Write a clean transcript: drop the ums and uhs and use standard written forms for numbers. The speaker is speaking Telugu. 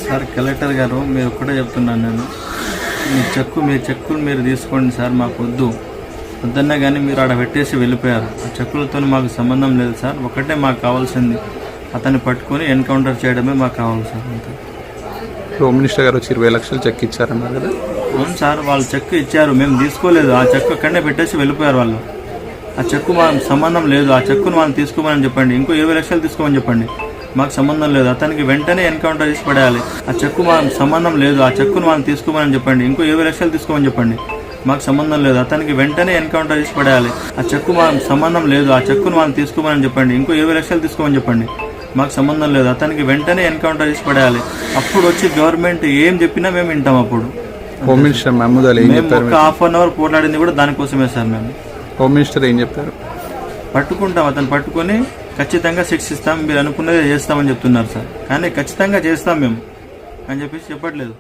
సార్ కలెక్టర్ గారు మీరు ఒక్కటే చెప్తున్నాను నేను, మీ చెక్కులు మీరు తీసుకోండి సార్, మాకు వద్దన్నా కానీ మీరు ఆడ పెట్టేసి వెళ్ళిపోయారు. ఆ చెక్కులతో మాకు సంబంధం లేదు సార్. ఒకటే మాకు కావాల్సింది అతన్ని పట్టుకొని ఎన్కౌంటర్ చేయడమే మాకు కావాలి సార్. అంతే. హోమ్ మినిస్టర్ గారు వచ్చి 20 లక్షలు చెక్ ఇచ్చారన్నారు కదా. అవును సార్, వాళ్ళు చెక్ ఇచ్చారు, మేము తీసుకోలేదు. ఆ చెక్కు అక్కడనే పెట్టేసి వెళ్ళిపోయారు వాళ్ళు. ఆ చెక్కు మాకు సంబంధం లేదు. ఆ చెక్కును మనం తీసుకోమని చెప్పండి, ఇంకో 20 లక్షలు తీసుకోమని చెప్పండి, మాకు సంబంధం లేదు. అతనికి వెంటనే ఎన్కౌంటర్ చేసి పడేయాలి. ఆ చెక్కు మాకు సంబంధం లేదు. ఆ చెక్కును మనం తీసుకోమని చెప్పండి, ఇంకో 20 లక్షలు తీసుకోమని చెప్పండి, మాకు సంబంధం లేదు. అతనికి వెంటనే ఎన్కౌంటర్ చేసి పడేయాలి. ఆ చెక్కు మాకు సంబంధం లేదు. ఆ చెక్కును మనం తీసుకోమని చెప్పండి, ఇంకో 20 లక్షలు తీసుకోమని చెప్పండి, మాకు సంబంధం లేదు. అతనికి వెంటనే ఎన్కౌంటర్ చేసి పడేయాలి. అప్పుడు వచ్చి గవర్నమెంట్ ఏం చెప్పినా మేము వింటాం. అప్పుడు హోమ్ మినిస్టర్ మహమూద్ అలీ మేము ఒక ½ అన్ అవర్ పోరాడింది కూడా దానికోసమే సార్. మేము హోమ్ మినిస్టర్ ఏం చెప్పారు? పట్టుకుంటాం, అతను పట్టుకొని ఖచ్చితంగా శిక్షిస్తాం, మీరు అనుకున్నదే చేస్తామని చెప్తున్నారు సార్. కానీ ఖచ్చితంగా చేస్తాం మేము అని చెప్పేసి చెప్పట్లేదు.